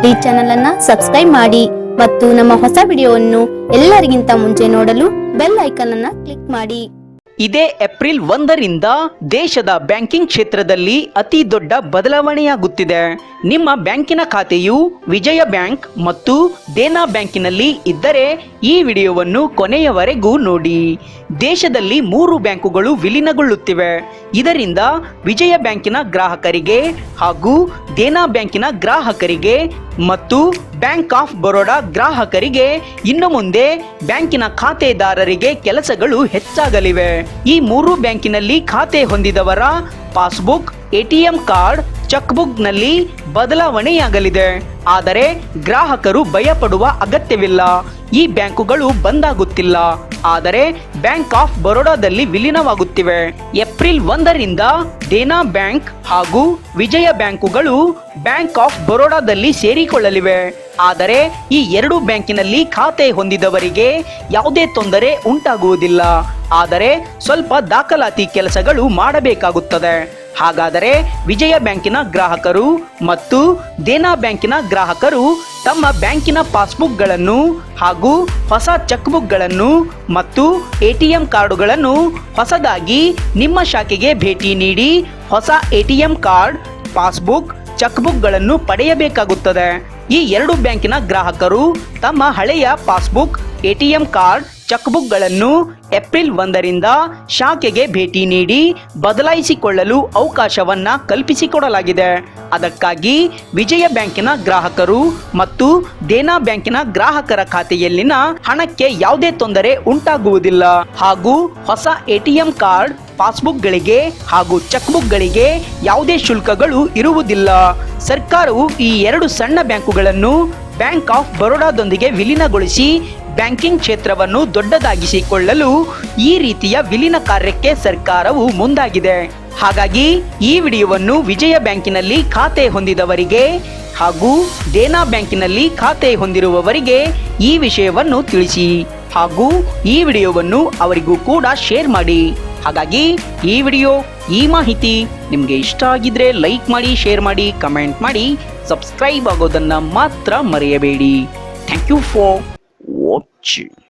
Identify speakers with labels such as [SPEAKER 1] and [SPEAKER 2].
[SPEAKER 1] ಈ ಚಾನೆಲ್ ಅನ್ನ ಸಬ್ಸ್ಕ್ರೈಬ್ ಮಾಡಿ ಮತ್ತು ನಮ್ಮ ಹೊಸ ವಿಡಿಯೋವನ್ನು ಎಲ್ಲರಿಗಿಂತ ಮುಂಚೆ ನೋಡಲು ಬೆಲ್ ಐಕಾನ್ ಅನ್ನ ಕ್ಲಿಕ್ ಮಾಡಿ.
[SPEAKER 2] ಇದೇ ಏಪ್ರಿಲ್ 1ರಿಂದ ದೇಶದ ಬ್ಯಾಂಕಿಂಗ್ ಕ್ಷೇತ್ರದಲ್ಲಿ ಅತಿ ದೊಡ್ಡ ಬದಲಾವಣೆಯಾಗುತ್ತಿದೆ. ನಿಮ್ಮ ಬ್ಯಾಂಕಿನ ಖಾತೆಯು ವಿಜಯ ಬ್ಯಾಂಕ್ ಮತ್ತು ದೇನಾ ಬ್ಯಾಂಕಿನಲ್ಲಿ ಇದ್ದರೆ ಈ ವಿಡಿಯೋವನ್ನು ಕೊನೆಯವರೆಗೂ ನೋಡಿ. ದೇಶದಲ್ಲಿ 3 ಬ್ಯಾಂಕುಗಳು ವಿಲೀನಗೊಳ್ಳುತ್ತಿವೆ. ಇದರಿಂದ ವಿಜಯ ಬ್ಯಾಂಕಿನ ಗ್ರಾಹಕರಿಗೆ ಹಾಗೂ ದೇನಾ ಬ್ಯಾಂಕಿನ ಗ್ರಾಹಕರಿಗೆ ಮತ್ತು ಬ್ಯಾಂಕ್ ಆಫ್ ಬರೋಡಾ ಗ್ರಾಹಕರಿಗೆ ಇನ್ನು ಮುಂದೆ ಬ್ಯಾಂಕಿನ ಖಾತೆದಾರರಿಗೆ ಕೆಲಸಗಳು ಹೆಚ್ಚಾಗಲಿವೆ. ಈ 3 ಬ್ಯಾಂಕಿನಲ್ಲಿ ಖಾತೆ ಹೊಂದಿದವರ passbook, ATM card, cheque book ನಲ್ಲಿ ಬದಲಾವಣೆಯಾಗಲಿದೆ. ಆದರೆ ಗ್ರಾಹಕರು ಭಯಪಡುವ ಅಗತ್ಯವಿಲ್ಲ. ಈ ಬ್ಯಾಂಕುಗಳು ಬಂದಾಗುತ್ತಿಲ್ಲ, ಆದರೆ ಬ್ಯಾಂಕ್ ಆಫ್ ಬರೋಡಾದಲ್ಲಿ ವಿಲೀನವಾಗುತ್ತಿವೆ. ಏಪ್ರಿಲ್ 1ರಿಂದ ದೇನಾ ಬ್ಯಾಂಕ್ ಹಾಗೂ ವಿಜಯ ಬ್ಯಾಂಕುಗಳು ಬ್ಯಾಂಕ್ ಆಫ್ ಬರೋಡಾದಲ್ಲಿ ಸೇರಿಕೊಳ್ಳಲಿವೆ. ಆದರೆ ಈ 2 ಬ್ಯಾಂಕಿನಲ್ಲಿ ಖಾತೆ ಹೊಂದಿದವರಿಗೆ ಯಾವುದೇ ತೊಂದರೆ ಉಂಟಾಗುವುದಿಲ್ಲ. ಆದರೆ ಸ್ವಲ್ಪ ದಾಖಲಾತಿ ಕೆಲಸಗಳು ಮಾಡಬೇಕಾಗುತ್ತದೆ. ಹಾಗಾದರೆ ವಿಜಯ ಬ್ಯಾಂಕಿನ ಗ್ರಾಹಕರು ಮತ್ತು ದೇನಾ ಬ್ಯಾಂಕಿನ ಗ್ರಾಹಕರು ತಮ್ಮ ಬ್ಯಾಂಕಿನ ಪಾಸ್ಬುಕ್ಗಳನ್ನು ಹಾಗೂ ಹೊಸ ಚೆಕ್ ಬುಕ್ಗಳನ್ನು ಮತ್ತು ಎಟಿಎಂ ಕಾರ್ಡುಗಳನ್ನು ಹೊಸದಾಗಿ ನಿಮ್ಮ ಶಾಖೆಗೆ ಭೇಟಿ ನೀಡಿ ಹೊಸ ಎಟಿಎಂ ಕಾರ್ಡ್, ಪಾಸ್ಬುಕ್, ಚೆಕ್ ಬುಕ್ಗಳನ್ನು ಪಡೆಯಬೇಕಾಗುತ್ತದೆ. ಈ 2 ಬ್ಯಾಂಕಿನ ಗ್ರಾಹಕರು ತಮ್ಮ ಹಳೆಯ ಪಾಸ್ಬುಕ್, ಎಟಿಎಂ ಕಾರ್ಡ್, ಚೆಕ್ ಬುಕ್ಗಳನ್ನು ಏಪ್ರಿಲ್ 1ರಿಂದ ಶಾಖೆಗೆ ಭೇಟಿ ನೀಡಿ ಬದಲಾಯಿಸಿಕೊಳ್ಳಲು ಅವಕಾಶವನ್ನ ಕಲ್ಪಿಸಿಕೊಡಲಾಗಿದೆ. ಅದಕ್ಕಾಗಿ ವಿಜಯ ಬ್ಯಾಂಕಿನ ಗ್ರಾಹಕರು ಮತ್ತು ದೇನಾ ಬ್ಯಾಂಕಿನ ಗ್ರಾಹಕರ ಖಾತೆಯಲ್ಲಿನ ಹಣಕ್ಕೆ ಯಾವುದೇ ತೊಂದರೆ ಉಂಟಾಗುವುದಿಲ್ಲ ಹಾಗೂ ಹೊಸ ಎಟಿಎಂ ಕಾರ್ಡ್, ಪಾಸ್ಬುಕ್ಗಳಿಗೆ ಹಾಗೂ ಚೆಕ್ ಬುಕ್ಗಳಿಗೆ ಯಾವುದೇ ಶುಲ್ಕಗಳು ಇರುವುದಿಲ್ಲ. ಸರ್ಕಾರವು ಈ 2 ಸಣ್ಣ ಬ್ಯಾಂಕುಗಳನ್ನು ಬ್ಯಾಂಕ್ ಆಫ್ ಬರೋಡಾದೊಂದಿಗೆ ವಿಲೀನಗೊಳಿಸಿ ಬ್ಯಾಂಕಿಂಗ್ ಕ್ಷೇತ್ರವನ್ನು ದೊಡ್ಡದಾಗಿಸಿಕೊಳ್ಳಲು ಈ ರೀತಿಯ ವಿಲೀನ ಕಾರ್ಯಕ್ಕೆ ಸರ್ಕಾರವು ಮುಂದಾಗಿದೆ. ಹಾಗಾಗಿ ಈ ವಿಡಿಯೋವನ್ನು ವಿಜಯ ಬ್ಯಾಂಕಿನಲ್ಲಿ ಖಾತೆ ಹೊಂದಿದವರಿಗೆ ಹಾಗೂ ದೇನಾ ಬ್ಯಾಂಕಿನಲ್ಲಿ ಖಾತೆ ಹೊಂದಿರುವವರಿಗೆ ಈ ವಿಷಯವನ್ನು ತಿಳಿಸಿ ಹಾಗೂ ಈ ವಿಡಿಯೋವನ್ನು ಅವರಿಗೂ ಕೂಡ ಶೇರ್ ಮಾಡಿ. ಹಾಗಾಗಿ ಈ ಮಾಹಿತಿ ನಿಮಗೆ ಇಷ್ಟ ಆಗಿದ್ರೆ ಲೈಕ್ ಮಾಡಿ, ಶೇರ್ ಮಾಡಿ, ಕಮೆಂಟ್ ಮಾಡಿ, ಸಬ್ಸ್ಕ್ರೈಬ್ ಆಗೋದನ್ನ ಮಾತ್ರ ಮರೆಯಬೇಡಿ. Thank you for watching.